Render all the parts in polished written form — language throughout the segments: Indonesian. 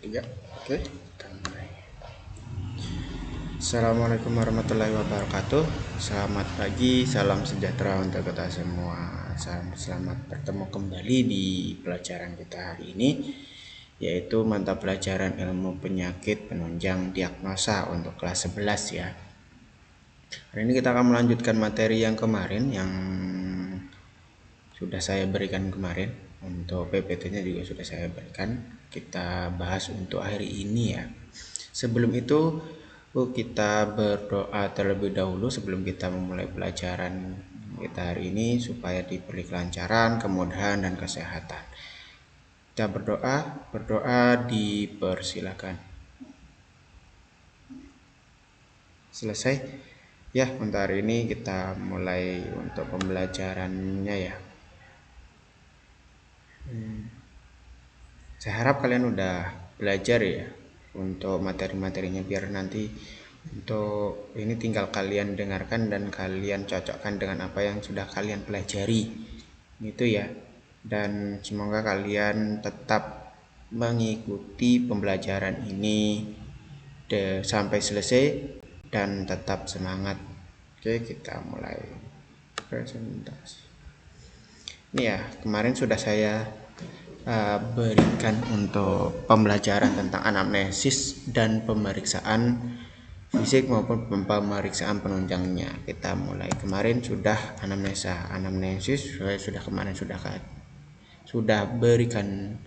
Tiga. Oke, kita mulai. Assalamualaikum warahmatullahi wabarakatuh. Selamat pagi, salam sejahtera untuk kita semua. Selamat bertemu kembali di pelajaran kita hari ini, yaitu mata pelajaran ilmu penyakit penunjang diagnosa untuk kelas 11 ya. Hari ini kita akan melanjutkan materi yang kemarin yang sudah saya berikan kemarin. Untuk PPT-nya juga sudah saya berikan. Kita bahas untuk hari ini ya. Sebelum itu kita berdoa terlebih dahulu sebelum kita memulai pelajaran kita hari ini supaya diberi kelancaran, kemudahan dan kesehatan. Kita berdoa dipersilakan. Selesai? Ya, untuk hari ini kita mulai untuk pembelajarannya ya. Saya harap kalian udah belajar ya untuk materi-materinya, biar nanti untuk ini tinggal kalian dengarkan dan kalian cocokkan dengan apa yang sudah kalian pelajari gitu ya. Dan semoga kalian tetap mengikuti pembelajaran ini sampai selesai dan tetap semangat. Oke, kita mulai presentasi. Ini ya, kemarin sudah saya berikan untuk pembelajaran tentang anamnesis dan pemeriksaan fisik maupun pemeriksaan penunjangnya. Kita mulai. Kemarin sudah anamnesis, sudah kemarin sudah berikan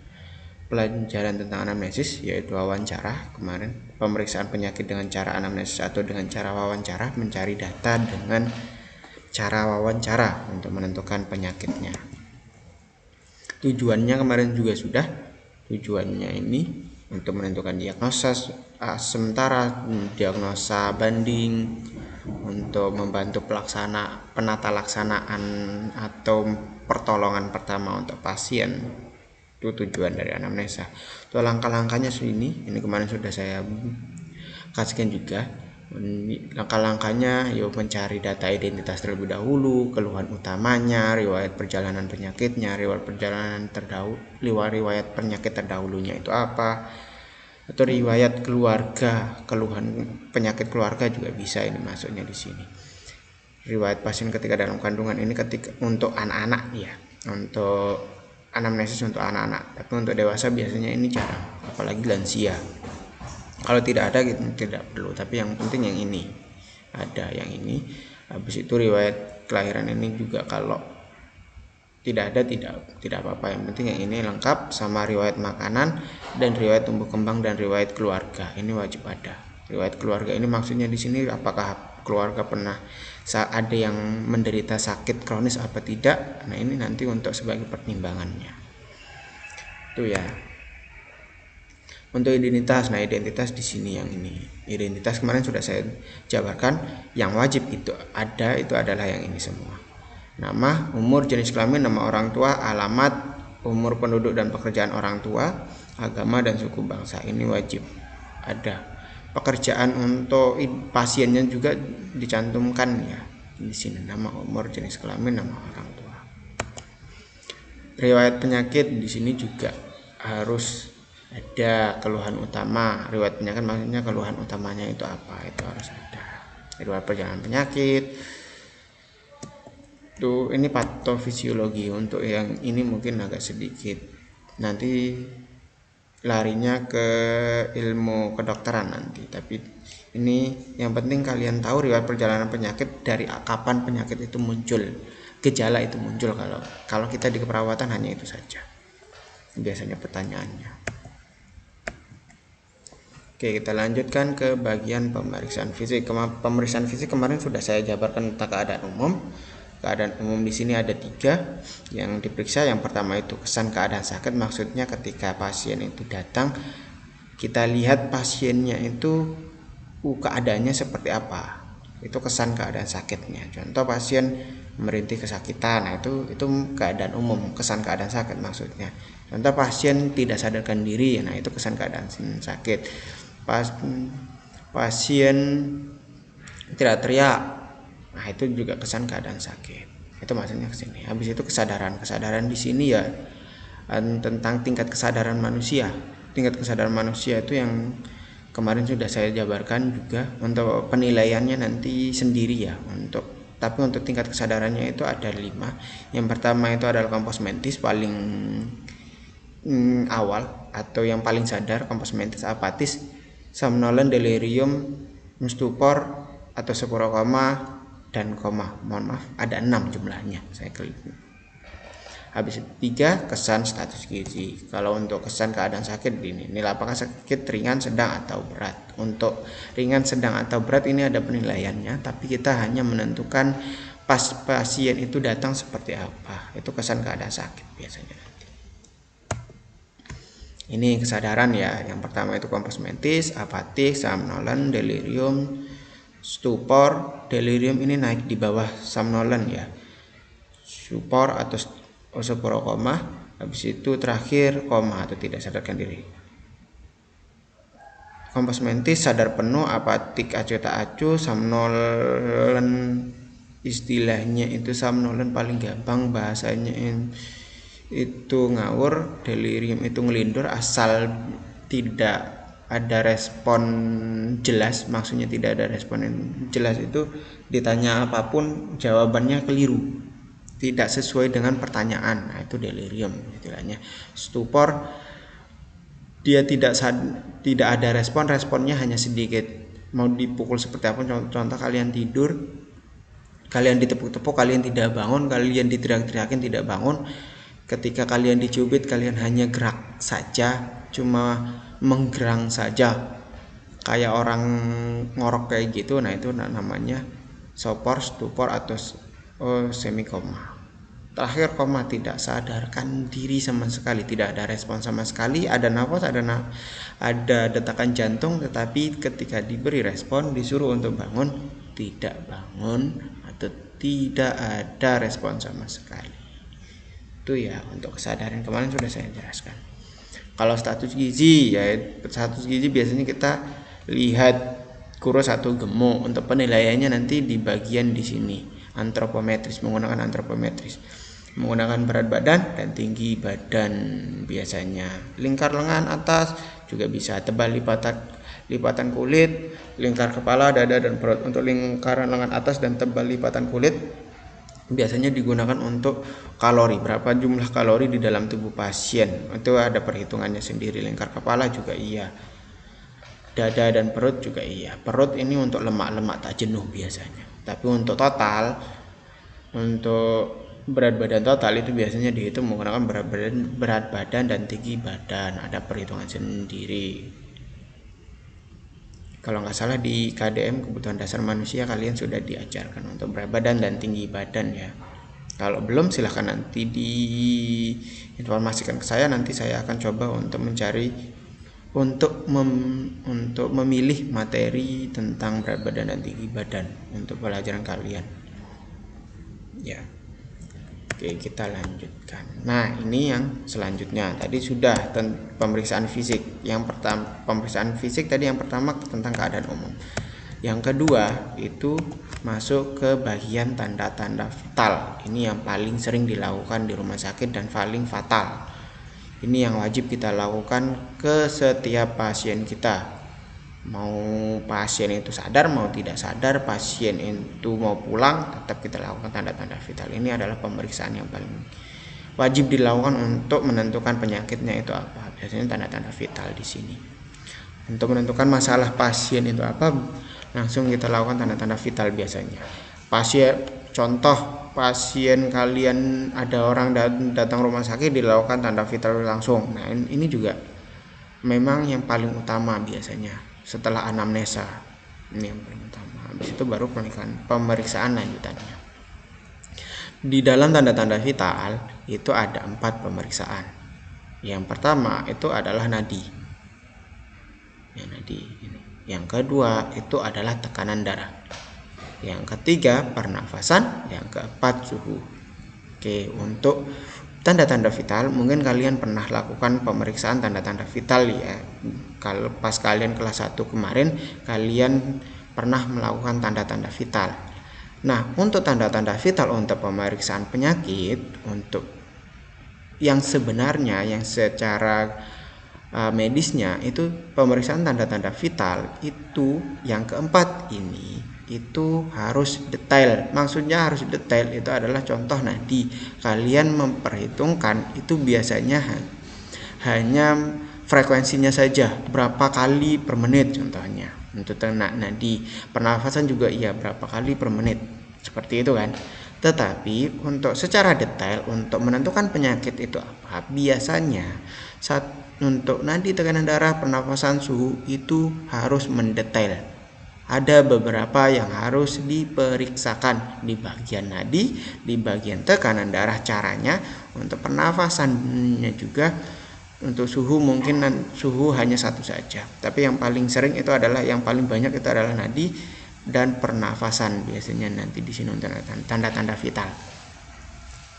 pelajaran tentang anamnesis, yaitu wawancara. Kemarin pemeriksaan penyakit dengan cara anamnesis atau dengan cara wawancara, mencari data dengan cara wawancara untuk menentukan penyakitnya. Tujuannya kemarin juga sudah. Tujuannya ini untuk menentukan diagnosa sementara, diagnosa banding, untuk membantu penata laksanaan atau pertolongan pertama untuk pasien. Itu tujuan dari anamnesa. Itu langkah-langkahnya ini kemarin sudah saya kasihkan juga. Langkah-langkahnya yuk mencari data identitas terlebih dahulu, keluhan utamanya, riwayat perjalanan penyakitnya, riwayat penyakit terdahulunya itu apa, atau riwayat keluarga, keluhan penyakit keluarga juga bisa ini masuknya di sini. Riwayat pasien ketika dalam kandungan ini ketika untuk anak-anak ya, untuk anamnesis untuk anak-anak, tapi untuk dewasa biasanya ini jarang, apalagi lansia. Kalau tidak ada gitu tidak perlu, tapi yang penting yang ini ada, yang ini. Habis itu riwayat kelahiran ini juga kalau tidak ada tidak apa-apa, yang penting yang ini lengkap, sama riwayat makanan dan riwayat tumbuh kembang dan riwayat keluarga ini wajib ada. Riwayat keluarga ini maksudnya di sini apakah keluarga pernah ada yang menderita sakit kronis apa tidak. Nah ini nanti untuk sebagai pertimbangannya itu ya. Untuk identitas, nah identitas di sini yang ini. Identitas kemarin sudah saya jabarkan, yang wajib itu adalah yang ini semua. Nama, umur, jenis kelamin, nama orang tua, alamat, umur penduduk dan pekerjaan orang tua, agama dan suku bangsa. Ini wajib ada. Pekerjaan untuk pasiennya juga dicantumkan ya di sini, nama, umur, jenis kelamin, nama orang tua. Riwayat penyakit di sini juga harus ada. Keluhan utama, riwayat penyakit maksudnya keluhan utamanya itu apa, itu harus ada. Riwayat perjalanan penyakit tuh, ini patofisiologi. Untuk yang ini mungkin agak sedikit nanti larinya ke ilmu kedokteran nanti, tapi ini yang penting kalian tahu riwayat perjalanan penyakit, dari kapan penyakit itu muncul, gejala itu muncul. Kalau kita di keperawatan hanya itu saja biasanya pertanyaannya. Oke, kita lanjutkan ke bagian pemeriksaan fisik. Pemeriksaan fisik kemarin sudah saya jabarkan tentang keadaan umum. Keadaan umum di sini ada 3 yang diperiksa. Yang pertama itu kesan keadaan sakit, maksudnya ketika pasien itu datang, kita lihat pasiennya itu keadaannya seperti apa. Itu kesan keadaan sakitnya. Contoh pasien merintih kesakitan, nah itu keadaan umum, kesan keadaan sakit maksudnya. Contoh pasien tidak sadarkan diri, nah itu kesan keadaan sakit. Pasien tidak teriak, nah itu juga kesan keadaan sakit. Itu maksudnya ke sini. Habis itu kesadaran di sini ya tentang tingkat kesadaran manusia. tingkat kesadaran manusia itu yang kemarin sudah saya jabarkan juga. Untuk penilaiannya nanti sendiri ya, tapi untuk tingkat kesadarannya itu ada 5. Yang pertama itu adalah kompos mentis, paling awal atau yang paling sadar, kompos mentis, apatis, somnolen, delirium, stupor atau sepuro koma dan koma. Mohon maaf, ada 6 jumlahnya, saya klik. Habis itu 3, kesan status gizi. Kalau untuk kesan keadaan sakit ini apakah sakit ringan, sedang atau berat. Untuk ringan, sedang atau berat ini ada penilaiannya, tapi kita hanya menentukan pas pasien itu datang seperti apa. Itu kesan keadaan sakit biasanya nanti. Ini kesadaran ya. Yang pertama itu kompos mentis, apatik, somnolen, delirium, stupor. Delirium ini naik di bawah somnolen ya. Stupor atau sepuro koma, habis itu terakhir koma atau tidak sadarkan diri. Kompos mentis sadar penuh, apatik acuh tak acuh, somnolen istilahnya itu somnolen paling gampang bahasanya itu ngawur, delirium itu ngelindur asal tidak ada respon jelas. Maksudnya tidak ada respon yang jelas itu ditanya apapun jawabannya keliru, tidak sesuai dengan pertanyaan. Nah, itu delirium istilahnya. Stupor dia tidak ada responnya hanya sedikit. Mau dipukul seperti apa, contoh kalian tidur, kalian ditepuk-tepuk, kalian tidak bangun, kalian diteriak-teriakin tidak bangun. Ketika kalian dicubit, kalian hanya gerak saja, cuma menggerang saja kayak orang ngorok kayak gitu. Nah, itu namanya sopor, stupor atau semikoma. Terakhir koma, tidak sadarkan diri sama sekali, tidak ada respon sama sekali, ada nafas, ada detakan jantung, tetapi ketika diberi respon disuruh untuk bangun tidak bangun atau tidak ada respon sama sekali. Itu ya untuk kesadaran, kemarin sudah saya jelaskan. Kalau status gizi ya, status gizi biasanya kita lihat kurus atau gemuk. Untuk penilaiannya nanti di bagian di sini, antropometris, menggunakan antropometris, menggunakan berat badan dan tinggi badan biasanya. Lingkar lengan atas juga bisa, tebal lipatan kulit, lingkar kepala, dada dan perut. Untuk lingkaran lengan atas dan tebal lipatan kulit biasanya digunakan untuk kalori, berapa jumlah kalori di dalam tubuh pasien. Itu ada perhitungannya sendiri. Lingkar kepala juga iya, dada dan perut juga iya. Perut ini untuk lemak-lemak tak jenuh biasanya. Tapi untuk total, untuk berat badan total itu biasanya dihitung menggunakan berat badan dan tinggi badan. Ada perhitungan sendiri. Kalau nggak salah di KDM, kebutuhan dasar manusia, kalian sudah diajarkan untuk berat badan dan tinggi badan ya. Kalau belum, silahkan nanti diinformasikan ke saya. Nanti saya akan coba untuk mencari, untuk memilih materi tentang berat badan dan tinggi badan untuk pelajaran kalian ya. Oke, kita lanjutkan. Nah, ini yang selanjutnya. Tadi sudah pemeriksaan fisik. Yang pertama, pemeriksaan fisik tadi yang pertama tentang keadaan umum. Yang kedua itu masuk ke bagian tanda-tanda vital. Ini yang paling sering dilakukan di rumah sakit dan paling fatal. Ini yang wajib kita lakukan ke setiap pasien kita. Mau pasien itu sadar, mau tidak sadar, pasien itu mau pulang, tetap kita lakukan tanda-tanda vital. Ini adalah pemeriksaan yang paling wajib dilakukan untuk menentukan penyakitnya itu apa. Biasanya tanda-tanda vital di sini. Untuk menentukan masalah pasien itu apa, langsung kita lakukan tanda-tanda vital biasanya. Contoh pasien kalian, ada orang datang rumah sakit, dilakukan tanda vital langsung. Nah, ini juga memang yang paling utama biasanya. Setelah anamnesa, ini yang paling utama. Habis itu baru pemeriksaan lanjutannya. Di dalam tanda-tanda vital itu ada 4 pemeriksaan. Yang pertama itu adalah nadi. Ya, nadi ini. Yang kedua itu adalah tekanan darah. Yang ketiga pernafasan. Yang keempat suhu. Oke, untuk tanda-tanda vital, mungkin kalian pernah lakukan pemeriksaan tanda-tanda vital ya. Kalau pas kalian kelas 1 kemarin, kalian pernah melakukan tanda-tanda vital. Nah, untuk tanda-tanda vital untuk pemeriksaan penyakit, untuk yang sebenarnya, yang secara medisnya, itu pemeriksaan tanda-tanda vital itu yang keempat ini itu harus detail. Maksudnya harus detail itu adalah contoh nadi. Kalian memperhitungkan itu biasanya hanya frekuensinya saja, berapa kali per menit contohnya. Untuk nadi pernafasan juga iya, berapa kali per menit, seperti itu kan. Tetapi untuk secara detail untuk menentukan penyakit itu apa, biasanya untuk nadi, tekanan darah, pernafasan, suhu itu harus mendetail. Ada beberapa yang harus diperiksakan di bagian nadi, di bagian tekanan darah caranya, untuk pernafasannya juga. Untuk suhu mungkin suhu hanya satu saja, tapi yang paling sering itu adalah, yang paling banyak itu adalah nadi dan pernafasan biasanya nanti di sini untuk tanda-tanda vital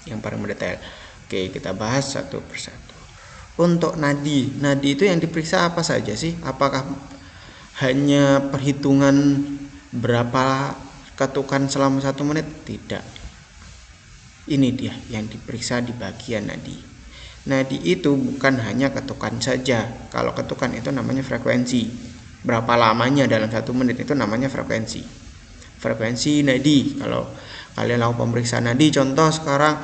yang paling mendetail. Oke, kita bahas satu persatu. Untuk nadi itu yang diperiksa apa saja sih? Apakah hanya perhitungan berapa ketukan selama 1 menit? Tidak. Ini dia yang diperiksa di bagian nadi. Nadi itu bukan hanya ketukan saja. Kalau ketukan itu namanya frekuensi. Berapa lamanya dalam 1 menit itu namanya frekuensi. Frekuensi nadi. Kalau kalian lakukan pemeriksaan nadi, contoh sekarang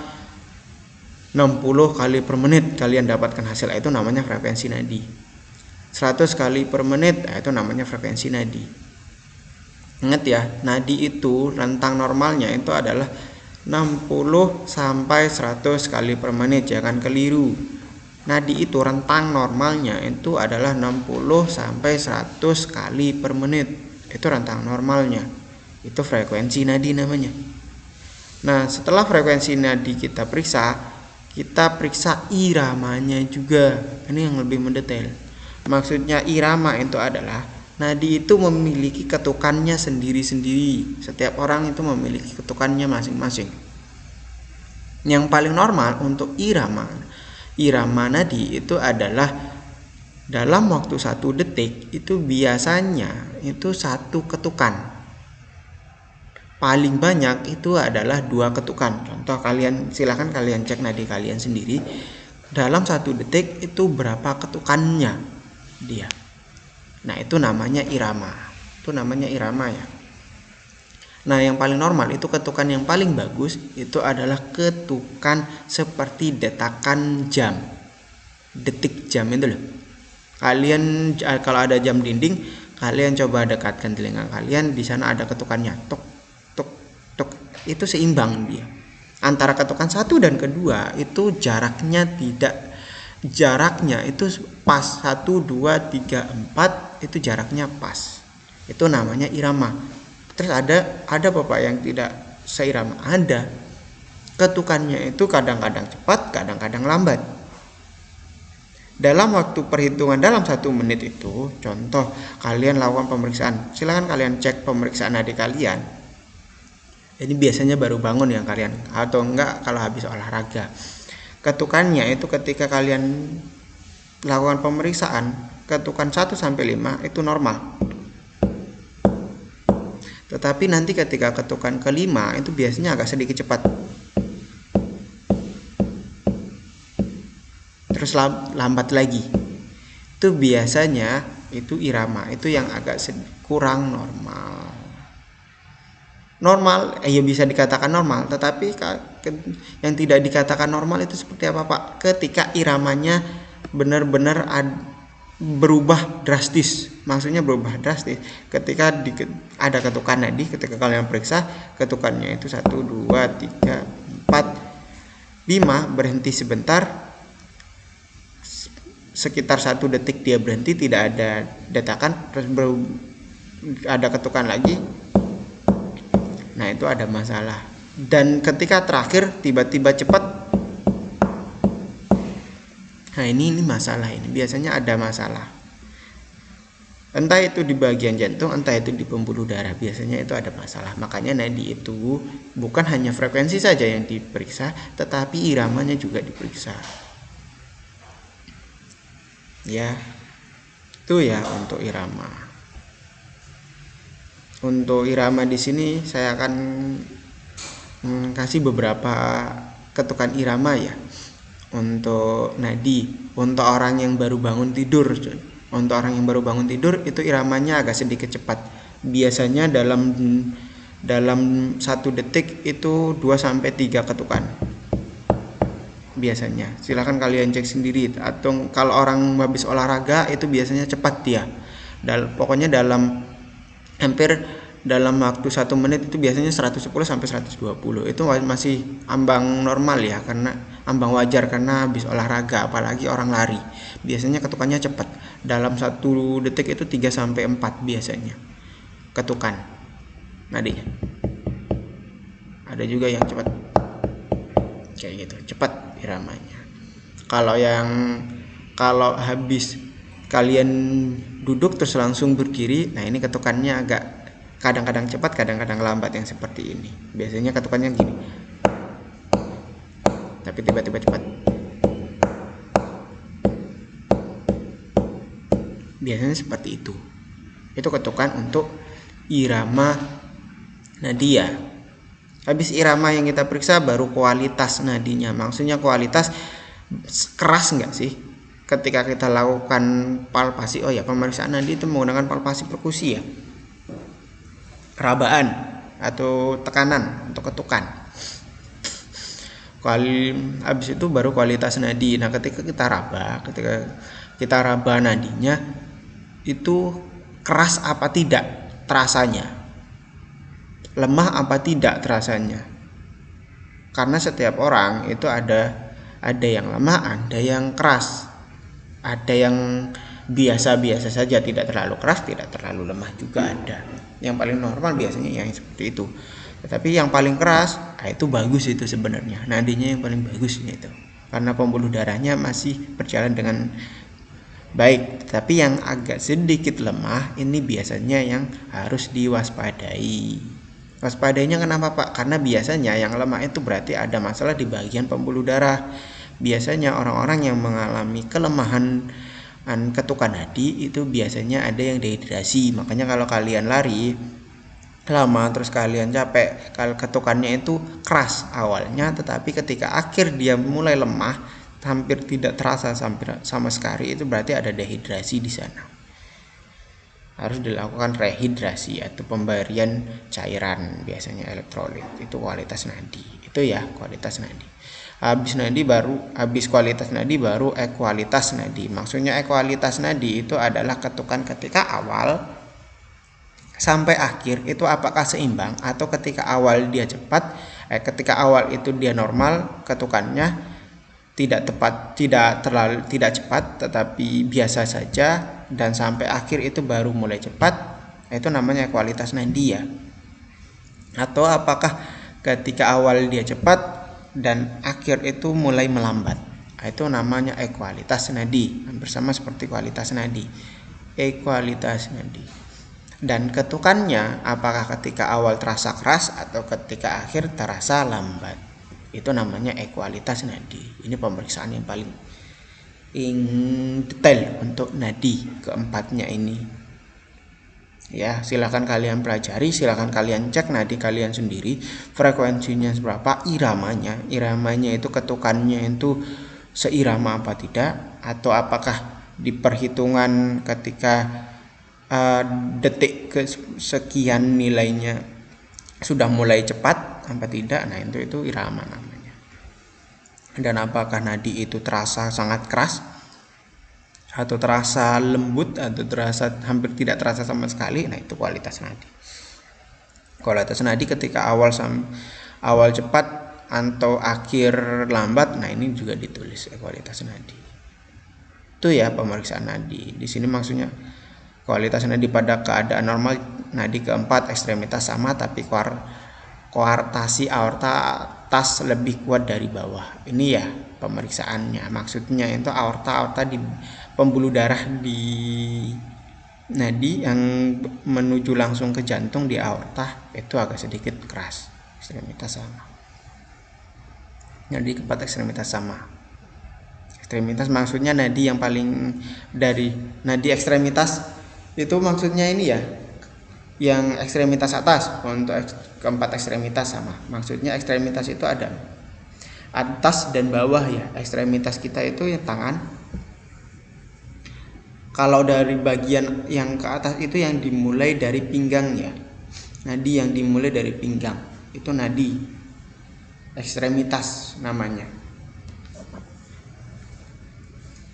60 kali per menit kalian dapatkan hasil, itu namanya frekuensi nadi. 100 kali per menit itu namanya frekuensi nadi. Ingat ya, nadi itu rentang normalnya itu adalah 60 sampai 100 kali per menit, jangan keliru. Nadi itu rentang normalnya itu adalah 60 sampai 100 kali per menit. Itu rentang normalnya. Itu frekuensi nadi namanya. Nah, setelah frekuensi nadi kita periksa iramanya juga. Ini yang lebih mendetail. Maksudnya irama itu adalah nadi itu memiliki ketukannya sendiri-sendiri. Setiap orang itu memiliki ketukannya masing-masing. Yang paling normal untuk irama nadi itu adalah dalam waktu 1 detik itu biasanya itu 1 ketukan. Paling banyak itu adalah 2 ketukan. Contoh, silahkan kalian cek nadi kalian sendiri. Dalam 1 detik itu berapa ketukannya dia. Nah, itu namanya irama. Itu namanya irama ya. Nah, yang paling normal itu ketukan yang paling bagus itu adalah ketukan seperti detakan jam. Detik jam itu loh. Kalian kalau ada jam dinding, kalian coba dekatkan telinga kalian, di sana ada ketukannya. Tok tok tok, itu seimbang dia. Antara ketukan 1 dan kedua itu jaraknya itu pas. 1, 2, 3, 4 itu jaraknya pas. Itu namanya irama. Terus ada Bapak yang tidak seirama? Ada. Ketukannya itu kadang-kadang cepat, kadang-kadang lambat. Dalam waktu perhitungan dalam 1 menit itu, contoh kalian lakukan pemeriksaan, silakan kalian cek pemeriksaan nadi kalian. Ini biasanya baru bangun yang kalian, atau enggak kalau habis olahraga. Ketukannya itu ketika kalian lakukan pemeriksaan, ketukan 1 sampai 5 itu normal. Tetapi nanti ketika ketukan ke-5 itu biasanya agak sedikit cepat. Terus lambat lagi. Itu biasanya itu irama, itu yang agak kurang normal. Normal ya bisa dikatakan normal, tetapi yang tidak dikatakan normal itu seperti apa Pak? Ketika iramanya benar-benar berubah drastis. Maksudnya berubah drastis ketika ada ketukan nadi, ketika kalian periksa ketukannya itu 1, 2, 3, 4, 5, berhenti sebentar, sekitar 1 detik dia berhenti, tidak ada detakan, terus ada ketukan lagi. Nah, itu ada masalah. Dan ketika terakhir tiba-tiba cepat, nah ini masalah. Ini biasanya ada masalah, entah itu di bagian jantung, entah itu di pembuluh darah. Biasanya itu ada masalah. Makanya nadi itu bukan hanya frekuensi saja yang diperiksa, tetapi iramanya juga diperiksa. Ya, itu ya untuk irama. Untuk irama di sini saya akan kasih beberapa ketukan irama ya. untuk nadi untuk orang yang baru bangun tidur. Untuk orang yang baru bangun tidur itu iramanya agak sedikit cepat. Biasanya dalam 1 detik itu 2 sampai 3 ketukan. Biasanya. Silahkan kalian cek sendiri, atau kalau orang habis olahraga itu biasanya cepat dia. Pokoknya hampir dalam waktu 1 menit itu biasanya 110 sampai 120. Itu masih ambang normal ya, karena ambang wajar karena habis olahraga, apalagi orang lari. Biasanya ketukannya cepat. Dalam 1 detik itu 3 sampai 4 biasanya ketukan nadinya. Ada juga yang cepat kayak gitu, cepat iramanya. Kalau habis kalian duduk terus langsung berdiri, nah ini ketukannya agak kadang-kadang cepat, kadang-kadang lambat yang seperti ini. Biasanya ketukannya gini, tapi tiba-tiba cepat. Biasanya seperti itu. Itu ketukan untuk irama nadia. Habis irama yang kita periksa baru kualitas nadinya. Maksudnya kualitas keras enggak sih? Ketika kita lakukan palpasi, pemeriksaan nadi itu menggunakan palpasi perkusi ya. Rabaan atau tekanan untuk ketukan. Habis itu baru kualitas nadi. Nah, ketika kita raba nadinya itu keras apa tidak terasanya, lemah apa tidak terasanya. Karena setiap orang itu ada yang lemah, ada yang keras, ada yang biasa-biasa saja, tidak terlalu keras, tidak terlalu lemah juga ada. Yang paling normal biasanya yang seperti itu. Tetapi yang paling keras, itu bagus itu sebenarnya. Nadinya yang paling bagusnya itu. Karena pembuluh darahnya masih berjalan dengan baik. Tapi yang agak sedikit lemah, ini biasanya yang harus diwaspadai. Waspadainya kenapa Pak? Karena biasanya yang lemah itu berarti ada masalah di bagian pembuluh darah. Biasanya orang-orang yang mengalami kelemahan ketukan nadi itu biasanya ada yang dehidrasi. Makanya kalau kalian lari lama terus kalian capek, kalau ketukannya itu keras awalnya, tetapi ketika akhir dia mulai lemah, hampir tidak terasa sama sekali, itu berarti ada dehidrasi di sana. Harus dilakukan rehidrasi atau pemberian cairan, biasanya elektrolit. Itu kualitas nadi. Itu ya kualitas nadi. Habis kualitas nadi baru ekualitas nadi. Maksudnya ekualitas nadi itu adalah ketukan ketika awal sampai akhir itu apakah seimbang, atau ketika awal dia cepat, ketika awal itu dia normal ketukannya, tidak cepat tetapi biasa saja, dan sampai akhir itu baru mulai cepat. Itu namanya kualitas nadi ya. Atau apakah ketika awal dia cepat dan akhir itu mulai melambat, itu namanya ekualitas nadi. Hampir sama seperti kualitas nadi, ekualitas nadi. Dan ketukannya apakah ketika awal terasa keras atau ketika akhir terasa lambat, itu namanya ekualitas nadi. Ini pemeriksaan yang paling detail untuk nadi keempatnya ini. Ya, silakan kalian pelajari, silakan kalian cek nadi kalian sendiri, frekuensinya berapa, iramanya itu ketukannya itu seirama apa tidak, atau apakah di perhitungan ketika detik ke sekian nilainya sudah mulai cepat apa tidak. Nah, itu irama namanya. Dan apakah nadi itu terasa sangat keras atau terasa lembut atau terasa hampir tidak terasa sama sekali. Nah, itu kualitas nadi. Kualitas nadi ketika awal cepat atau akhir lambat. Nah, ini juga ditulis kualitas nadi. Itu ya pemeriksaan nadi. Di sini maksudnya kualitas nadi pada keadaan normal, nadi keempat ekstremitas sama tapi koartasi aorta atas lebih kuat dari bawah. Ini ya pemeriksaannya. Maksudnya itu aorta di pembuluh darah di nadi yang menuju langsung ke jantung di aorta itu agak sedikit keras, ekstremitas sama. Nadi keempat ekstremitas sama. Ekstremitas maksudnya nadi yang paling dari nadi ekstremitas itu maksudnya ini ya, yang ekstremitas atas. Untuk keempat ekstremitas sama. Maksudnya ekstremitas itu ada atas dan bawah ya. Ekstremitas kita itu yang tangan. Kalau dari bagian yang ke atas itu yang dimulai dari pinggang ya. Nadi yang dimulai dari pinggang itu nadi ekstremitas namanya.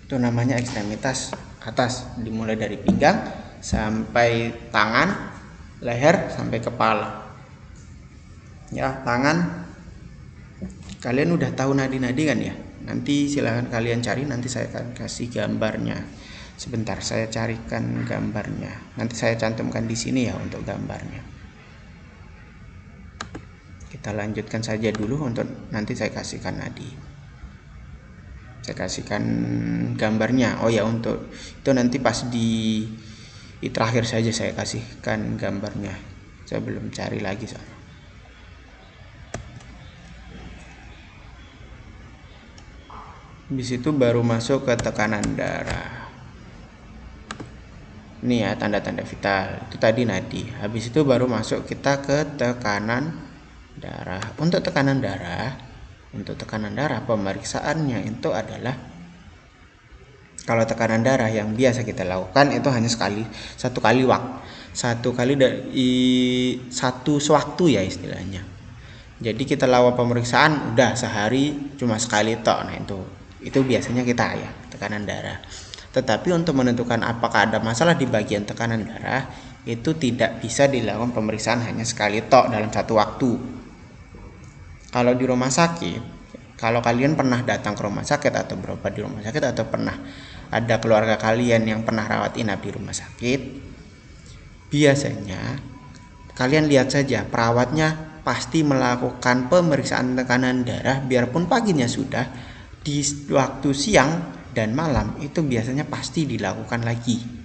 Itu namanya ekstremitas atas, dimulai dari pinggang sampai tangan, leher sampai kepala. Ya, tangan kalian udah tahu nadi-nadi kan ya? Nanti silahkan kalian cari, nanti saya akan kasih gambarnya. Sebentar, saya carikan gambarnya. Nanti saya cantumkan di sini ya untuk gambarnya. Kita lanjutkan saja dulu untuk nanti saya kasihkan nadi. Saya kasihkan gambarnya. Oh ya, untuk itu nanti pas di terakhir saja saya kasihkan gambarnya. Saya belum cari lagi soalnya. Habis itu baru masuk ke tekanan darah. Ini ya tanda-tanda vital. Itu tadi nadi. Habis itu baru masuk kita ke tekanan darah. Untuk tekanan darah pemeriksaannya itu adalah, kalau tekanan darah yang biasa kita lakukan itu hanya satu kali satu sewaktu ya istilahnya. Jadi kita lakukan pemeriksaan udah sehari cuma sekali tok. Nah itu biasanya kita ya tekanan darah. Tetapi untuk menentukan apakah ada masalah di bagian tekanan darah itu tidak bisa dilakukan pemeriksaan hanya sekali tok dalam satu waktu. Kalau di rumah sakit, kalau kalian pernah datang ke rumah sakit atau berobat di rumah sakit atau pernah ada keluarga kalian yang pernah rawat inap di rumah sakit, biasanya kalian lihat saja perawatnya pasti melakukan pemeriksaan tekanan darah biarpun paginya sudah, di waktu siang dan malam itu biasanya pasti dilakukan lagi.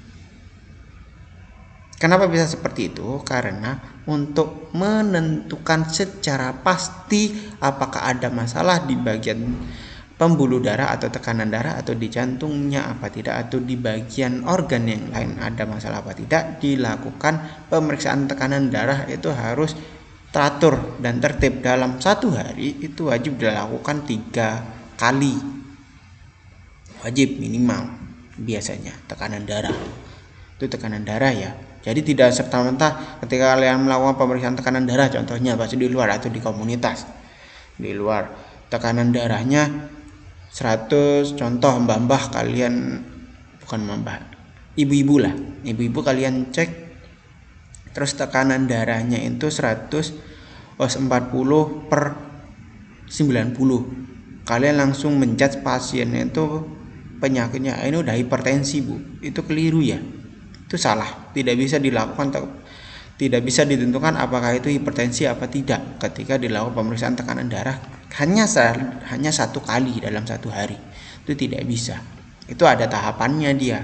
Kenapa bisa seperti itu? Karena untuk menentukan secara pasti apakah ada masalah di bagian pembuluh darah atau tekanan darah atau di jantungnya apa tidak, atau di bagian organ yang lain ada masalah apa tidak, dilakukan pemeriksaan tekanan darah itu harus teratur dan tertib. Dalam satu hari itu wajib dilakukan 3 kali, wajib minimal biasanya tekanan darah. Itu tekanan darah ya. Jadi tidak serta-merta ketika kalian melakukan pemeriksaan tekanan darah, contohnya pasti di luar atau di komunitas, di luar tekanan darahnya 100, contoh mbah-mbah kalian, bukan mbah, ibu-ibu lah, ibu-ibu kalian cek terus tekanan darahnya itu 140/90, kalian langsung menjudge pasiennya itu penyakitnya ini udah hipertensi bu, itu keliru ya, itu salah. Tidak bisa dilakukan, tidak bisa ditentukan apakah itu hipertensi apa tidak ketika dilakukan pemeriksaan tekanan darah hanya 1 kali dalam satu hari. Itu tidak bisa, itu ada tahapannya dia.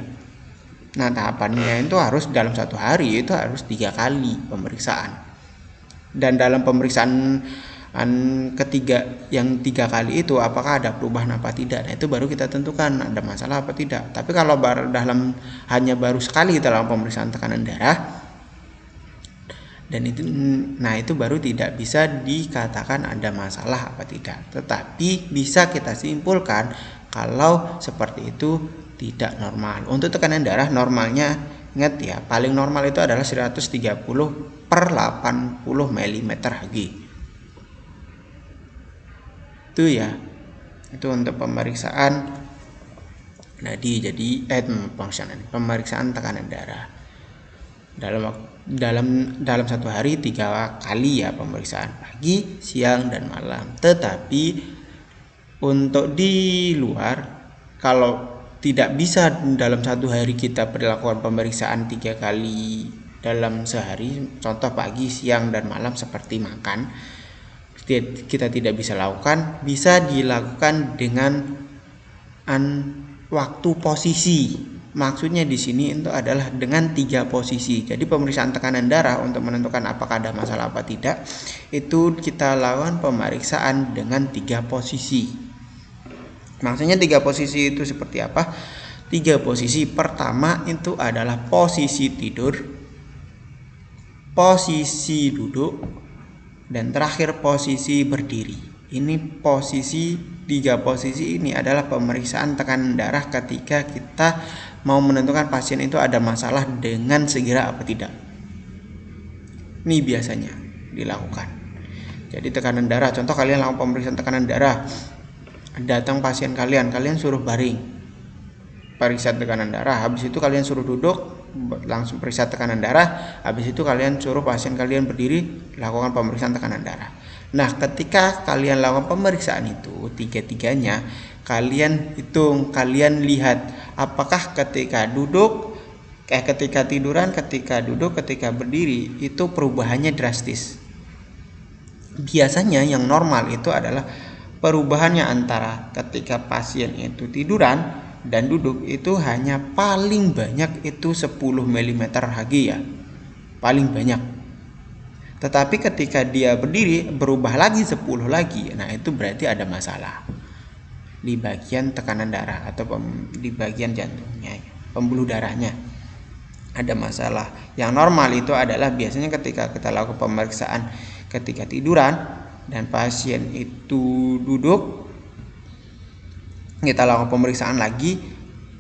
Nah tahapannya itu harus dalam satu hari itu harus 3 kali pemeriksaan, dan dalam pemeriksaan ketiga yang 3 kali itu apakah ada perubahan apa tidak, nah itu baru kita tentukan ada masalah apa tidak. Tapi kalau hanya baru sekali kita lakukan pemeriksaan tekanan darah dan itu baru tidak bisa dikatakan ada masalah apa tidak. Tetapi bisa kita simpulkan kalau seperti itu tidak normal. Untuk tekanan darah normalnya, ingat ya, paling normal itu adalah 130/80 mm Hg. Itu ya, itu untuk pemeriksaan nadi. Jadi pemeriksaan tekanan darah dalam satu hari 3 kali ya, pemeriksaan pagi, siang dan malam. Tetapi untuk di luar, kalau tidak bisa dalam satu hari kita berlakukan pemeriksaan 3 kali dalam sehari, contoh pagi, siang dan malam seperti makan, kita tidak bisa lakukan. Bisa dilakukan dengan waktu posisi. Maksudnya di sini itu adalah dengan 3 posisi. Jadi pemeriksaan tekanan darah untuk menentukan apakah ada masalah apa tidak, itu kita lakukan pemeriksaan dengan 3 posisi. Maksudnya 3 posisi itu seperti apa? 3 posisi. Pertama itu adalah posisi tidur, posisi duduk, dan terakhir posisi berdiri. Ini tiga posisi ini adalah pemeriksaan tekanan darah ketika kita mau menentukan pasien itu ada masalah dengan segera apa tidak. Ini biasanya dilakukan. Jadi tekanan darah, contoh kalian lakukan pemeriksaan tekanan darah, datang pasien kalian suruh baring, periksa tekanan darah, habis itu kalian suruh duduk, langsung periksa tekanan darah, habis itu kalian suruh pasien kalian berdiri, lakukan pemeriksaan tekanan darah. Nah, ketika kalian lakukan pemeriksaan itu tiga-tiganya, kalian hitung, kalian lihat apakah ketika duduk, ketika tiduran, ketika duduk, ketika berdiri itu perubahannya drastis. Biasanya yang normal itu adalah perubahannya antara ketika pasien itu tiduran dan duduk itu hanya paling banyak itu 10 mm Hg ya, paling banyak. Tetapi ketika dia berdiri berubah lagi 10 lagi, nah itu berarti ada masalah di bagian tekanan darah atau di bagian jantungnya, pembuluh darahnya ada masalah. Yang normal itu adalah biasanya ketika kita lakukan pemeriksaan ketika tiduran dan pasien itu duduk, kita lakukan pemeriksaan lagi,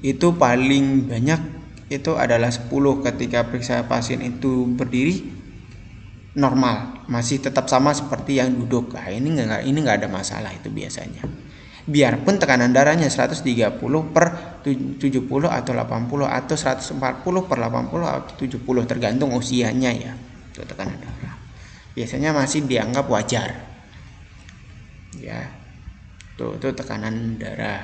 itu paling banyak itu adalah 10. Ketika periksa pasien itu berdiri normal, masih tetap sama seperti yang duduk. Nah, ini nggak ada masalah itu biasanya. Biarpun tekanan darahnya 130/70 atau 80 atau 140/80 atau 70 tergantung usianya ya. Itu tekanan darah. Biasanya masih dianggap wajar. Ya. Itu tekanan darah.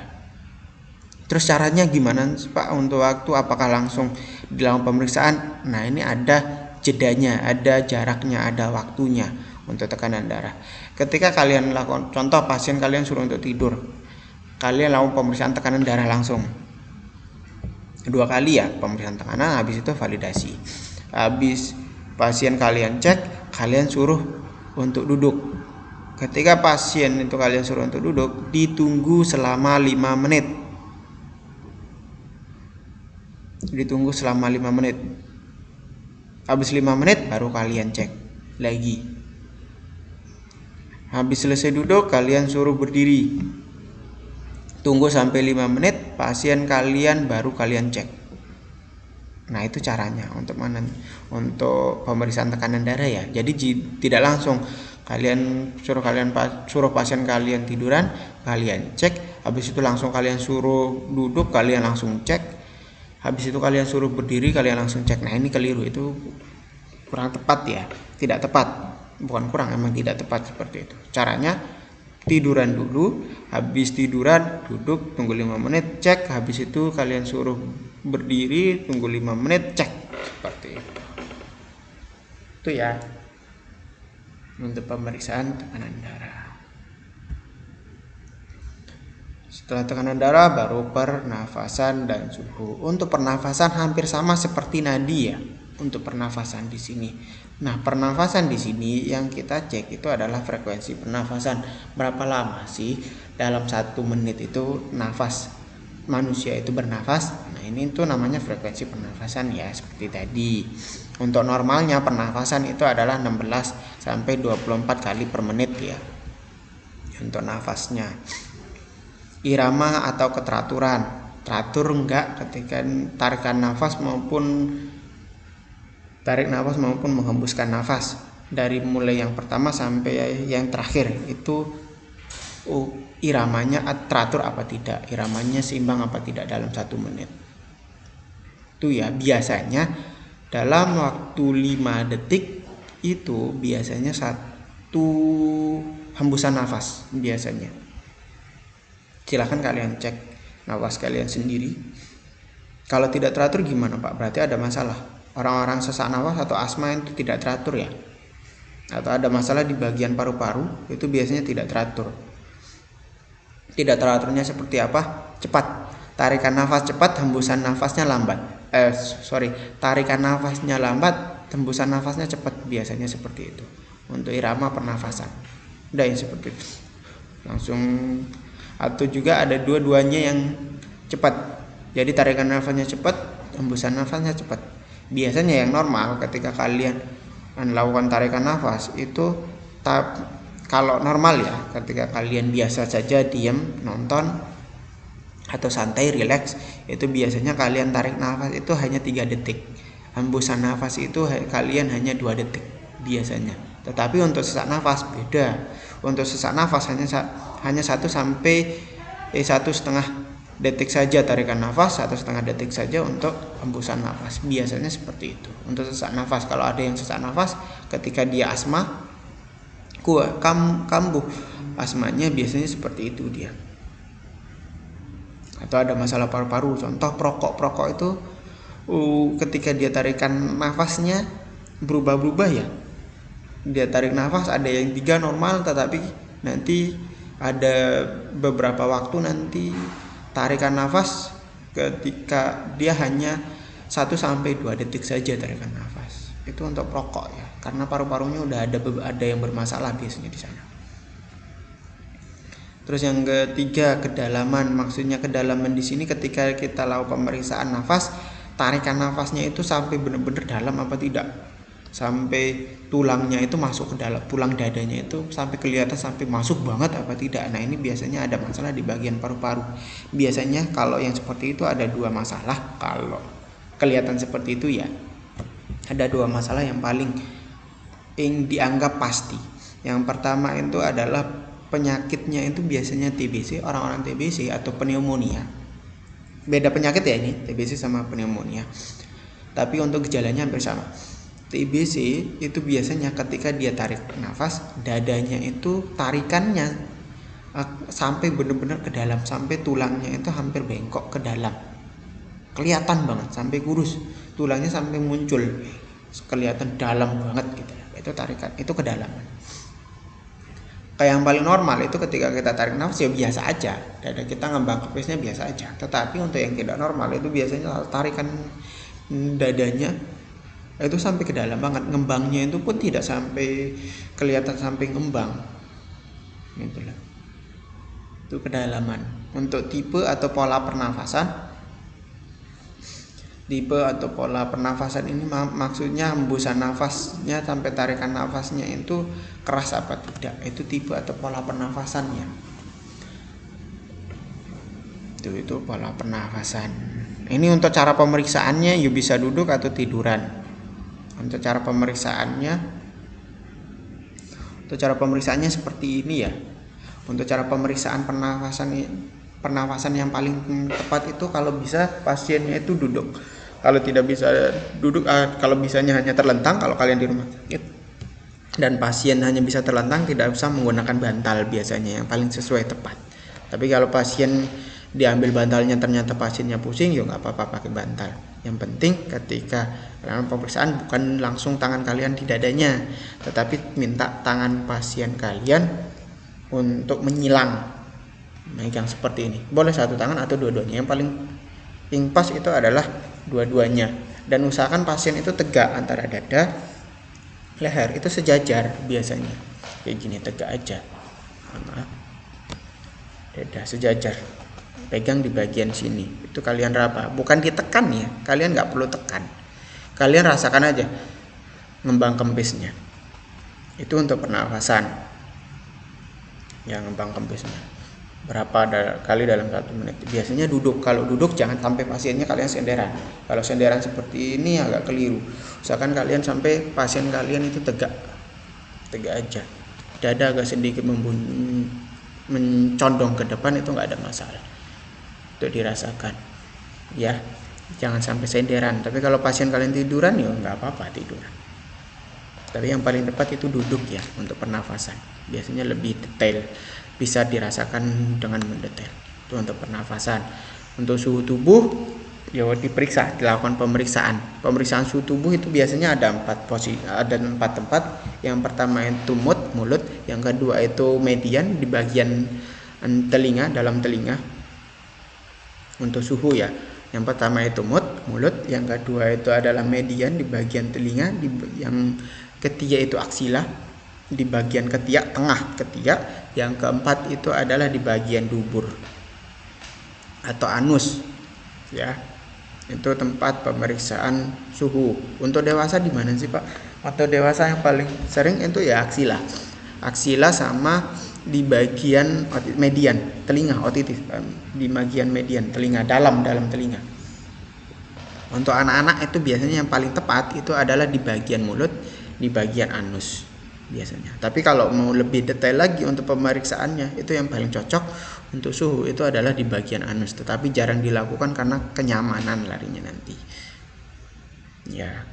Terus caranya gimana Pak untuk waktu, apakah langsung dilakukan pemeriksaan? Nah, ini ada jedanya, ada jaraknya, ada waktunya untuk tekanan darah. Ketika kalian lakukan, contoh pasien kalian suruh untuk tidur, kalian lakukan pemeriksaan tekanan darah langsung 2 kali ya, pemeriksaan tekanan, habis itu validasi. Habis pasien kalian cek, kalian suruh untuk duduk. Ketika pasien itu kalian suruh untuk duduk, ditunggu selama 5 menit. Ditunggu selama 5 menit. Habis 5 menit baru kalian cek lagi. Habis selesai duduk, kalian suruh berdiri. Tunggu sampai 5 menit, pasien kalian baru kalian cek. Nah, itu caranya untuk pemeriksaan tekanan darah ya. Jadi tidak langsung kalian suruh pasien kalian tiduran, kalian cek, habis itu langsung kalian suruh duduk, kalian langsung cek. Habis itu kalian suruh berdiri, kalian langsung cek. Nah, ini keliru, itu kurang tepat ya, tidak tepat, bukan kurang, emang tidak tepat seperti itu. Caranya tiduran dulu, habis tiduran duduk, tunggu 5 menit, cek, habis itu kalian suruh berdiri, tunggu 5 menit, cek, seperti itu ya untuk pemeriksaan tekanan darah. Setelah tekanan darah baru pernafasan dan suhu. Untuk pernafasan hampir sama seperti nadi ya. Untuk pernafasan di sini. Nah, pernafasan di sini yang kita cek itu adalah frekuensi pernafasan. Berapa lama sih dalam 1 menit itu nafas manusia itu bernafas? Nah, ini tuh namanya frekuensi pernafasan ya, seperti tadi. Untuk normalnya pernafasan itu adalah 16 sampai 24 kali per menit ya. Untuk nafasnya. Irama atau keteraturan, teratur enggak ketika tarik nafas maupun menghembuskan nafas, dari mulai yang pertama sampai yang terakhir itu iramanya teratur apa tidak, iramanya seimbang apa tidak dalam 1 menit. Itu ya, biasanya dalam waktu 5 detik itu biasanya 1 hembusan nafas biasanya. Silahkan kalian cek nafas kalian sendiri. Kalau tidak teratur gimana Pak? Berarti ada masalah. Orang-orang sesak nafas atau asma itu tidak teratur ya? Atau ada masalah di bagian paru-paru, itu biasanya tidak teratur. Tidak teraturnya seperti apa? Cepat. Tarikan nafas cepat, hembusan nafasnya lambat. Tarikan nafasnya lambat, hembusan nafasnya cepat, biasanya seperti itu. Untuk irama pernafasan. Udah ya seperti itu. Langsung. Atau juga ada dua-duanya yang cepat. Jadi tarikan nafasnya cepat, hembusan nafasnya cepat. Biasanya yang normal ketika kalian melakukan tarikan nafas itu kalau normal ya, ketika kalian biasa saja diam nonton atau santai rileks, itu biasanya kalian tarik nafas itu hanya 3 detik. Hembusan nafas itu kalian hanya 2 detik biasanya. Tetapi untuk sesak nafas beda. Untuk sesak nafas hanya 1 sampai 1,5 detik saja tarikan nafas, 1,5 detik saja untuk hembusan nafas. Biasanya seperti itu. Untuk sesak nafas, kalau ada yang sesak nafas ketika dia asma, kambuh asmanya biasanya seperti itu dia. Atau ada masalah paru-paru, contoh perokok itu ketika dia tarikan nafasnya berubah-ubah ya. Dia tarik nafas ada yang 3 normal, tetapi nanti ada beberapa waktu nanti tarikan nafas ketika dia hanya 1 sampai 2 detik saja tarikan nafas. Itu untuk perokok ya, karena paru-parunya udah ada yang bermasalah biasanya di sana. Terus yang ketiga, kedalaman. Maksudnya kedalaman di sini ketika kita lakukan pemeriksaan nafas, tarikan nafasnya itu sampai benar-benar dalam apa tidak? Sampai tulangnya itu masuk ke dalam, tulang dadanya itu sampai kelihatan sampai masuk banget apa tidak? Nah, ini biasanya ada masalah di bagian paru-paru. Biasanya kalau yang seperti itu ada 2 masalah. Kalau kelihatan seperti itu ya, ada 2 masalah yang paling dianggap pasti. Yang pertama itu adalah penyakitnya itu biasanya TBC, orang-orang TBC atau pneumonia. Beda penyakit ya ini, TBC sama pneumonia. Tapi untuk gejalanya hampir sama. TBC itu biasanya ketika dia tarik nafas, dadanya itu tarikannya sampai benar-benar ke dalam, sampai tulangnya itu hampir bengkok ke dalam. Kelihatan banget sampai kurus, tulangnya sampai muncul. Kelihatan dalam banget gitu. Itu tarikan, itu kedalaman. Kayak yang paling normal itu ketika kita tarik nafas ya biasa aja, dada kita ngembang kepisnya biasa aja. Tetapi untuk yang tidak normal itu biasanya tarikan dadanya itu sampai ke dalam banget, ngembangnya itu pun tidak sampai kelihatan sampai ngembang gitu lah. Itu kedalaman. Untuk tipe atau pola pernafasan, ini maksudnya hembusan nafasnya sampai tarikan nafasnya itu keras apa tidak, itu tipe atau pola pernafasannya. Itu pola pernafasan. Ini untuk cara pemeriksaannya you bisa duduk atau tiduran. Untuk cara pemeriksaannya seperti ini ya. Untuk cara pemeriksaan pernafasan yang paling tepat itu kalau bisa pasiennya itu duduk. Kalau tidak bisa duduk, kalau bisanya hanya terlentang, kalau kalian di rumah sakit dan pasien hanya bisa terlentang, tidak usah menggunakan bantal biasanya, yang paling sesuai tepat. Tapi kalau pasien diambil bantalnya ternyata pasiennya pusing, ya nggak apa-apa pakai bantal. Yang penting ketika dalam pemeriksaan bukan langsung tangan kalian di dadanya, tetapi minta tangan pasien kalian untuk menyilang, megang seperti ini. Boleh 1 tangan atau dua-duanya. Yang paling pas itu adalah dua-duanya. Dan usahakan pasien itu tegak antara dada, leher itu sejajar biasanya. Kayak gini tegak aja. Dada sejajar. Pegang di bagian sini. Itu kalian raba. Bukan ditekan ya. Kalian nggak perlu tekan. Kalian rasakan aja ngembang kempisnya. Itu untuk pernafasan. Yang ngembang kempisnya. Berapa kali dalam 1 menit. Biasanya duduk. Kalau duduk jangan sampai pasiennya kalian senderan. Kalau senderan seperti ini agak keliru. Usahakan kalian sampai pasien kalian itu tegak aja. Dada agak sedikit mencondong ke depan itu nggak ada masalah. Itu dirasakan ya, jangan sampai senderan. Tapi kalau pasien kalian tiduran ya nggak apa-apa tiduran. Tapi yang paling tepat itu duduk ya untuk pernafasan. Biasanya lebih detail, bisa dirasakan dengan mendetail. Itu untuk pernafasan. Untuk suhu tubuh ya dilakukan pemeriksaan. Pemeriksaan suhu tubuh itu biasanya ada 4 tempat. Yang pertama itu mulut, yang kedua itu median di bagian telinga, dalam telinga. Untuk suhu ya, yang pertama itu mulut, yang kedua itu adalah median di bagian telinga, yang ketiga itu aksila di bagian ketiak, tengah ketiak, yang keempat itu adalah di bagian dubur atau anus ya. Itu tempat pemeriksaan suhu. Untuk dewasa di mana sih Pak? Untuk dewasa yang paling sering itu ya aksila. aksila sama di bagian median telinga otitis, di bagian median telinga, dalam telinga. Untuk anak-anak itu biasanya yang paling tepat itu adalah di bagian mulut, di bagian anus biasanya. Tapi kalau mau lebih detail lagi untuk pemeriksaannya, itu yang paling cocok untuk suhu itu adalah di bagian anus, tetapi jarang dilakukan karena kenyamanan larinya nanti. Ya.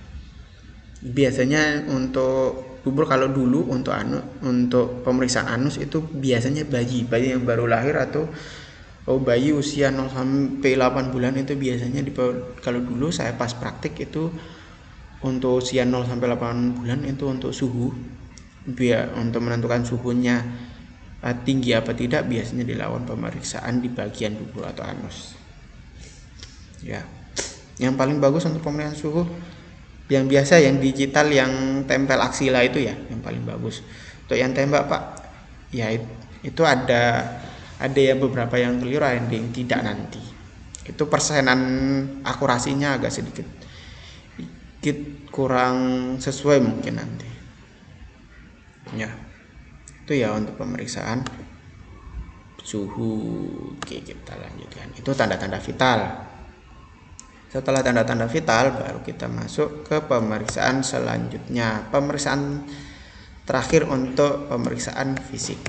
Biasanya untuk bubur, kalau dulu untuk pemeriksaan anus itu biasanya bayi yang baru lahir atau bayi usia 0 sampai 8 bulan itu biasanya kalau dulu saya pas praktik itu untuk usia 0 sampai 8 bulan itu untuk suhu, untuk menentukan suhunya tinggi apa tidak, biasanya dilakukan pemeriksaan di bagian dubur atau anus. Ya. Yang paling bagus untuk pemeriksaan suhu yang biasa, yang digital, yang tempel aksila itu ya yang paling bagus. Untuk yang tembak Pak, ya itu ada ya beberapa yang keliru, ada yang tidak nanti. Itu persenan akurasinya agak sedikit kurang sesuai mungkin nanti. Ya. Itu ya untuk pemeriksaan suhu. Oke, kita lanjutkan. Itu tanda-tanda vital. Setelah tanda-tanda vital baru kita masuk ke pemeriksaan selanjutnya. Pemeriksaan terakhir untuk pemeriksaan fisik.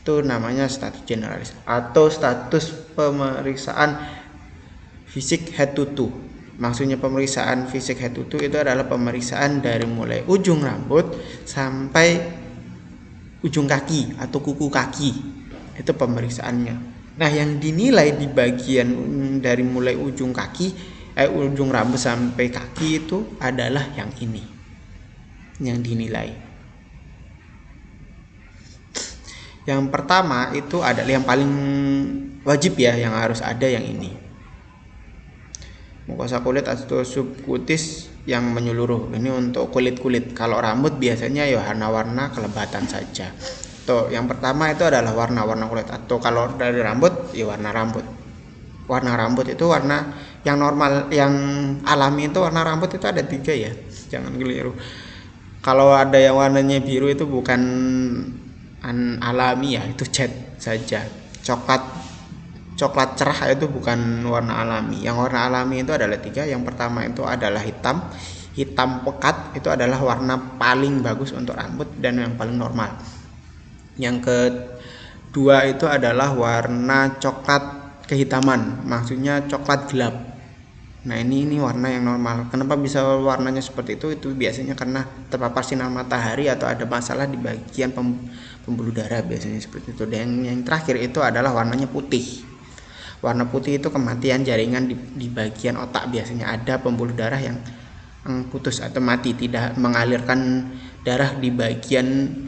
Itu namanya status generalis atau status pemeriksaan fisik head to toe. Maksudnya pemeriksaan fisik head to toe itu adalah pemeriksaan dari mulai ujung rambut sampai ujung kaki atau kuku kaki. Itu pemeriksaannya. Nah, yang dinilai di bagian dari mulai ujung ujung rambut sampai kaki itu adalah yang ini. Yang dinilai. Yang pertama itu adalah yang paling wajib ya, yang harus ada yang ini. Mukosa kulit atau subkutis yang menyeluruh. Ini untuk kulit-kulit. Kalau rambut biasanya ya warna-warna kelebatan saja. Tuh, yang pertama itu adalah warna kulit, atau kalau dari rambut ya warna rambut. Warna rambut itu warna yang normal, yang alami itu warna rambut itu ada 3 ya, jangan keliru. Kalau ada yang warnanya biru itu bukan alami ya, itu cat saja. Coklat cerah itu bukan warna alami. Yang warna alami itu adalah 3. Yang pertama itu adalah hitam pekat, itu adalah warna paling bagus untuk rambut dan yang paling normal. Yang kedua itu adalah warna coklat kehitaman, maksudnya coklat gelap. Nah, ini warna yang normal. Kenapa bisa warnanya seperti itu? Itu biasanya karena terpapar sinar matahari atau ada masalah di bagian pembuluh darah, biasanya seperti itu. Dan yang terakhir itu adalah warnanya putih. Warna putih itu kematian jaringan di bagian otak, biasanya ada pembuluh darah yang putus atau mati, tidak mengalirkan darah di bagian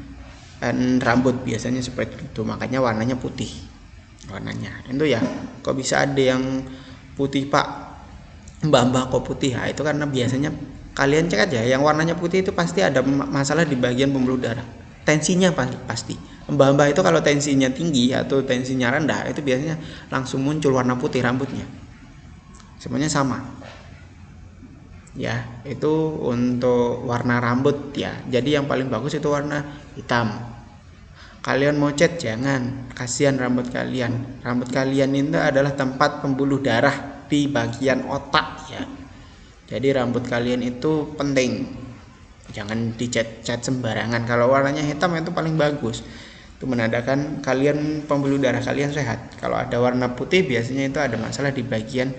rambut, biasanya seperti itu, makanya warnanya putih. Warnanya itu ya, kok bisa ada yang putih Pak, mbak kok putih? Nah, itu karena biasanya kalian cek aja, yang warnanya putih itu pasti ada masalah di bagian pembuluh darah, tensinya pasti. Mbak itu kalau tensinya tinggi atau tensinya rendah, itu biasanya langsung muncul warna putih rambutnya. Semuanya sama. Ya, itu untuk warna rambut ya. Jadi yang paling bagus itu warna hitam. Kalian mau cat jangan, kasihan rambut kalian. Rambut kalian itu adalah tempat pembuluh darah di bagian otak ya. Jadi rambut kalian itu penting. Jangan dicat sembarangan. Kalau warnanya hitam itu paling bagus. Itu menandakan kalian pembuluh darah kalian sehat. Kalau ada warna putih biasanya itu ada masalah di bagian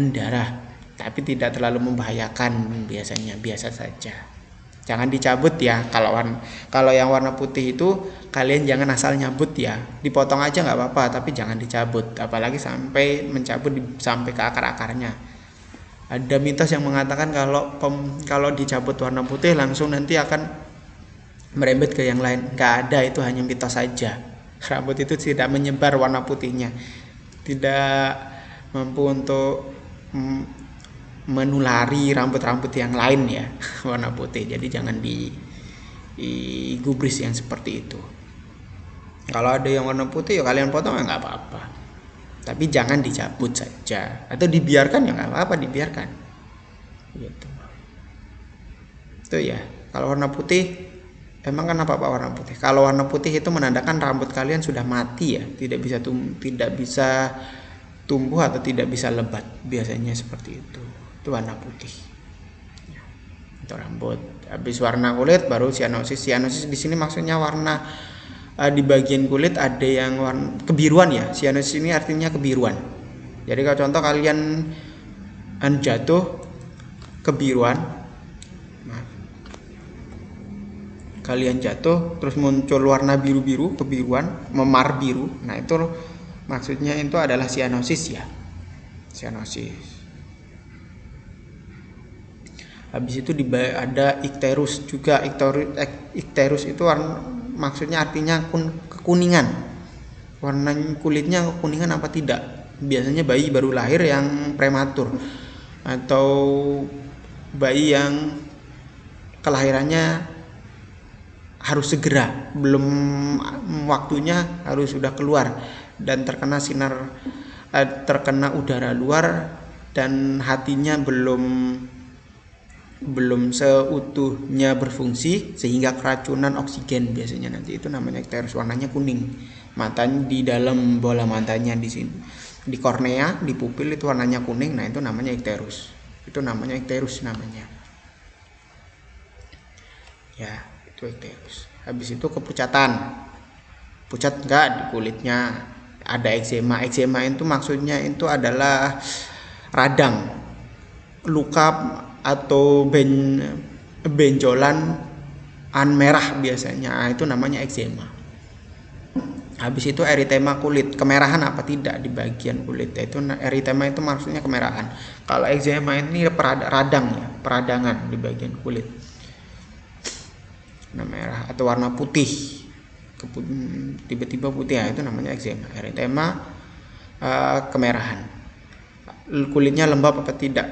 darah. Tapi tidak terlalu membahayakan, biasanya biasa saja. Jangan dicabut ya. Kalau yang warna putih itu kalian jangan asal nyabut ya. Dipotong aja nggak apa-apa, tapi jangan dicabut. Apalagi sampai mencabut sampai ke akar-akarnya. Ada mitos yang mengatakan kalau dicabut warna putih langsung nanti akan merembet ke yang lain. Nggak ada, itu hanya mitos saja. Rambut itu tidak menyebar warna putihnya. Tidak mampu untuk menulari rambut-rambut yang lain ya, warna putih. Jadi jangan digubris yang seperti itu. Kalau ada yang warna putih ya kalian potong ya nggak apa-apa, tapi jangan dicabut saja, atau dibiarkan ya nggak apa-apa, dibiarkan gitu. Itu ya, kalau warna putih Emang kenapa Pak warna putih? Kalau warna putih itu menandakan rambut kalian sudah mati ya, tidak bisa tumbuh atau tidak bisa lebat, biasanya seperti itu. Itu warna putih. Ya, itu rambut. Habis warna kulit baru sianosis. Sianosis di sini maksudnya warna di bagian kulit ada yang warna kebiruan ya. Sianosis ini artinya kebiruan. Jadi kalau contoh kalian jatuh kebiruan, kalian jatuh terus muncul warna biru-biru, kebiruan, memar biru. Nah, itu maksudnya itu adalah sianosis ya. Sianosis. Habis itu ada ikterus juga. Ikterus itu maksudnya artinya kekuningan. Warna kulitnya kekuningan apa tidak? Biasanya bayi baru lahir yang prematur atau bayi yang kelahirannya harus segera, belum waktunya harus sudah keluar dan terkena udara luar dan hatinya belum seutuhnya berfungsi sehingga keracunan oksigen biasanya nanti itu namanya ikterus, warnanya kuning. Matanya di dalam bola matanya di sini, di kornea, di pupil itu warnanya kuning. Nah, itu namanya ikterus. Itu namanya ikterus namanya. Ya. Ikterus. Habis itu kepucatan, pucat enggak di kulitnya, ada eksema. Eksema itu maksudnya itu adalah radang, luka atau benjolan merah biasanya. Itu namanya eksema. Habis itu eritema kulit, kemerahan apa tidak di bagian kulit. Itu eritema itu maksudnya kemerahan. Kalau eksema ini radang ya, peradangan di bagian kulit. Warna merah atau warna putih, tiba-tiba putih ya, itu namanya eksema. Eritema kemerahan. Kulitnya lembab apa tidak,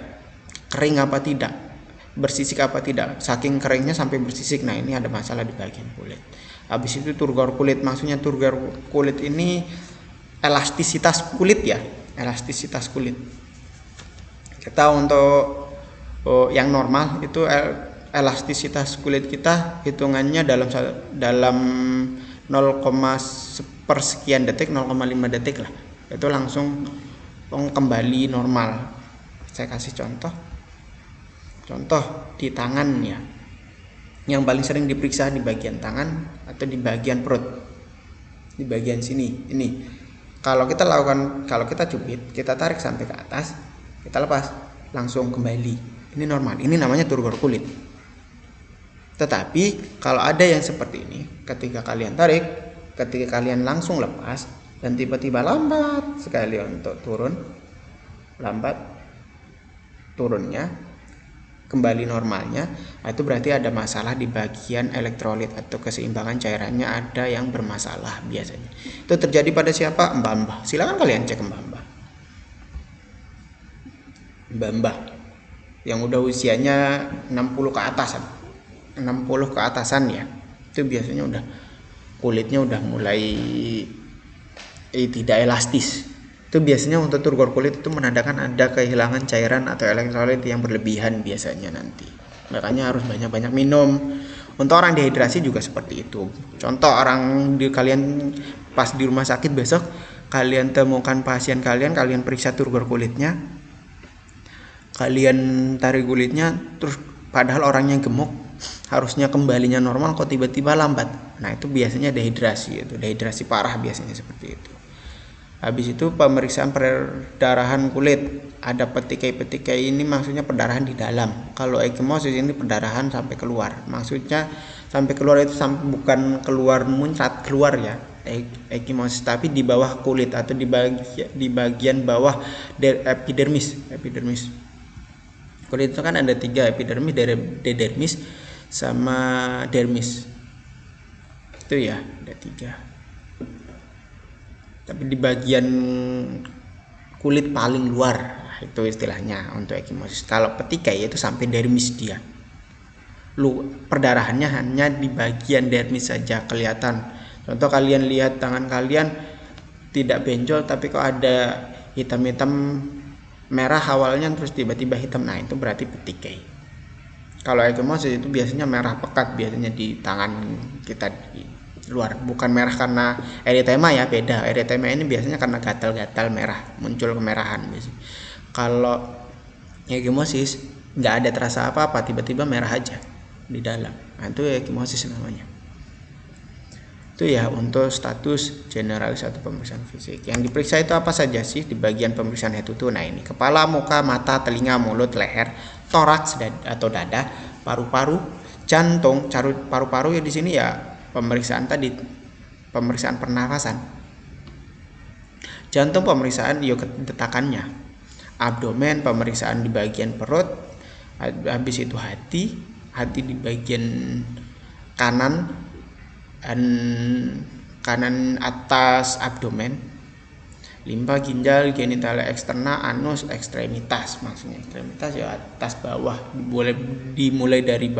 kering apa tidak, bersisik apa tidak, saking keringnya sampai bersisik. Nah, ini ada masalah di bagian kulit. Habis itu turgor kulit, maksudnya turgor kulit ini elastisitas kulit ya, elastisitas kulit. Kita untuk yang normal itu elastisitas kulit kita hitungannya dalam 0,1 detik, 0,5 detik lah, itu langsung kembali normal. Saya kasih contoh di tangan ya, yang paling sering diperiksa di bagian tangan atau di bagian perut, di bagian sini. Ini kalau kita cubit, kita tarik sampai ke atas, kita lepas langsung kembali, ini normal. Ini namanya turgor kulit. Tetapi kalau ada yang seperti ini, ketika kalian tarik, ketika kalian langsung lepas dan tiba-tiba lambat sekali untuk turunnya kembali normalnya, itu berarti ada masalah di bagian elektrolit atau keseimbangan cairannya ada yang bermasalah biasanya. Itu terjadi pada siapa? Mbah-mbah. Silakan kalian cek mbah-mbah yang udah usianya 60 ke atasan ya, itu biasanya udah kulitnya udah mulai tidak elastis. Itu biasanya untuk turgor kulit itu menandakan ada kehilangan cairan atau elektrolit yang berlebihan biasanya nanti. Makanya harus banyak-banyak minum. Untuk orang dehidrasi juga seperti itu. Contoh kalian pas di rumah sakit besok, kalian temukan pasien kalian periksa turgor kulitnya, kalian tarik kulitnya, terus padahal orangnya gemuk, harusnya kembalinya normal kok tiba-tiba lambat. Nah, itu biasanya dehidrasi parah biasanya seperti itu. Habis itu pemeriksaan perdarahan kulit, ada petikai ini maksudnya perdarahan di dalam. Kalau ekimosis ini perdarahan sampai keluar, maksudnya sampai keluar itu bukan keluar muncrat keluar ya, ekimosis, tapi di bawah kulit atau di bagian bawah epidermis. Kulit itu kan ada 3, epidermis, dermis, sama dermis. Itu ya, ada 3. Tapi di bagian kulit paling luar, itu istilahnya untuk ekimosis. Kalau petikai itu sampai dermis dia. Perdarahannya hanya di bagian dermis saja kelihatan. Contoh kalian lihat tangan kalian tidak benjol tapi kok ada hitam-hitam merah awalnya terus tiba-tiba hitam. Nah, itu berarti petikai. Kalau ekimosis itu biasanya merah pekat, biasanya di tangan kita di luar, bukan merah karena eritema ya, beda. Eritema ini biasanya karena gatal-gatal merah, muncul kemerahan biasanya. Kalau ekimosis nggak ada terasa apa-apa, tiba-tiba merah aja di dalam, nah itu ekimosis namanya. Itu ya untuk status generalis atau pemeriksaan fisik. Yang diperiksa itu apa saja sih di bagian pemeriksaan head to toe? Nah ini kepala, muka, mata, telinga, mulut, leher, toraks atau dada, paru-paru, jantung. Paru-paru ya di sini ya pemeriksaan tadi, pemeriksaan pernafasan. Jantung pemeriksaan detakannya. Abdomen pemeriksaan di bagian perut. Habis itu hati di bagian kanan atas abdomen. Limpa, ginjal, genitalia eksterna, anus, ekstremitas. Maksudnya ekstremitas ya atas bawah, boleh dimulai dari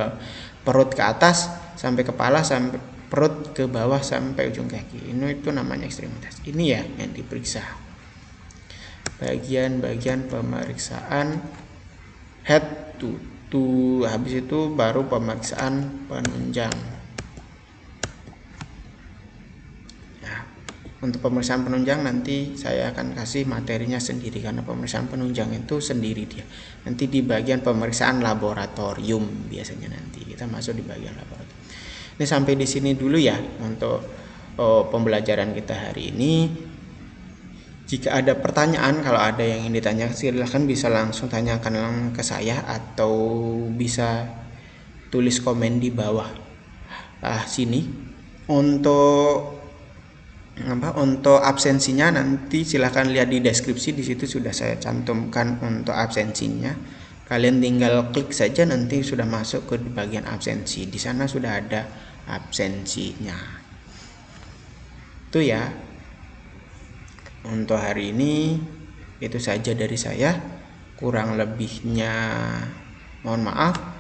perut ke atas sampai kepala, sampai perut ke bawah sampai ujung kaki. Ini itu namanya ekstremitas. Ini ya yang diperiksa. Bagian-bagian pemeriksaan head to toe. Habis itu baru pemeriksaan penunjang. Untuk pemeriksaan penunjang nanti saya akan kasih materinya sendiri, karena pemeriksaan penunjang itu sendiri dia. Nanti di bagian pemeriksaan laboratorium biasanya nanti kita masuk di bagian laboratorium. Ini sampai di sini dulu ya untuk pembelajaran kita hari ini. Jika ada pertanyaan, kalau ada yang ingin ditanyakan silahkan bisa langsung tanyakan ke saya atau bisa tulis komen di bawah sini. Untuk absensinya nanti silahkan lihat di deskripsi, di situ sudah saya cantumkan untuk absensinya. Kalian tinggal klik saja nanti sudah masuk ke bagian absensi. Di sana sudah ada absensinya. Itu ya. Untuk hari ini itu saja dari saya. Kurang lebihnya mohon maaf.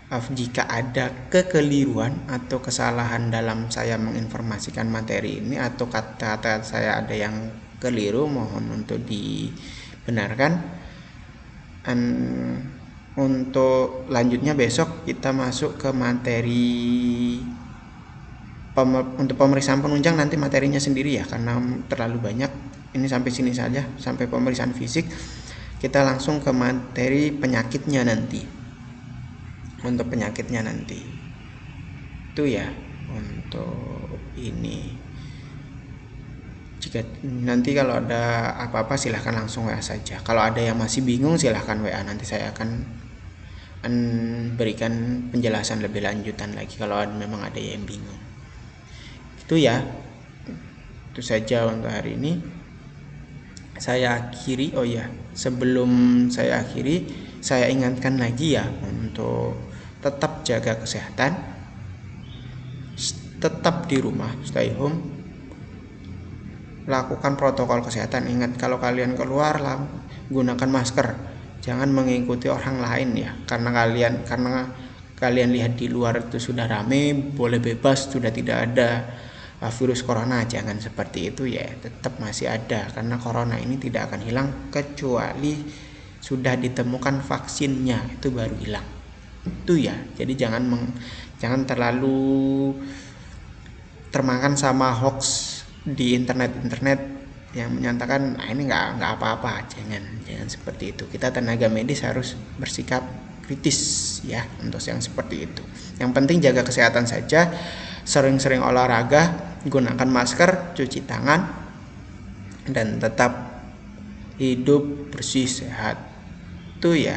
Jika ada kekeliruan atau kesalahan dalam saya menginformasikan materi ini atau kata-kata saya ada yang keliru, mohon untuk dibenarkan. Dan untuk lanjutnya besok kita masuk ke materi untuk pemeriksaan penunjang, nanti materinya sendiri ya karena terlalu banyak. Ini sampai sini saja, sampai pemeriksaan fisik. Kita langsung ke materi penyakitnya nanti. Untuk penyakitnya nanti itu ya untuk ini. Jika nanti kalau ada apa-apa silahkan langsung WA saja. Kalau ada yang masih bingung silahkan WA, nanti saya akan berikan penjelasan lebih lanjutan lagi kalau memang ada yang bingung. Itu ya, itu saja untuk hari ini. Saya akhiri. Oh ya, sebelum saya akhiri saya ingatkan lagi ya untuk tetap jaga kesehatan, tetap di rumah, stay home, lakukan protokol kesehatan. Ingat kalau kalian keluar gunakan masker, jangan mengikuti orang lain ya, karena kalian lihat di luar itu sudah rame, boleh bebas, sudah tidak ada virus corona. Jangan seperti itu ya, tetap masih ada, karena corona ini tidak akan hilang kecuali sudah ditemukan vaksinnya, itu baru hilang. Itu ya, jadi jangan terlalu termakan sama hoax di internet yang menyatakan ini nggak apa-apa. Jangan seperti itu. Kita tenaga medis harus bersikap kritis ya untuk yang seperti itu. Yang penting jaga kesehatan saja, sering-sering olahraga, gunakan masker, cuci tangan, dan tetap hidup bersih sehat. Itu ya.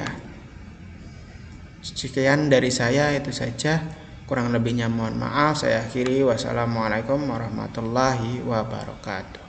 Sekian dari saya, itu saja. Kurang lebihnya mohon maaf. Saya akhiri. Wassalamualaikum warahmatullahi wabarakatuh.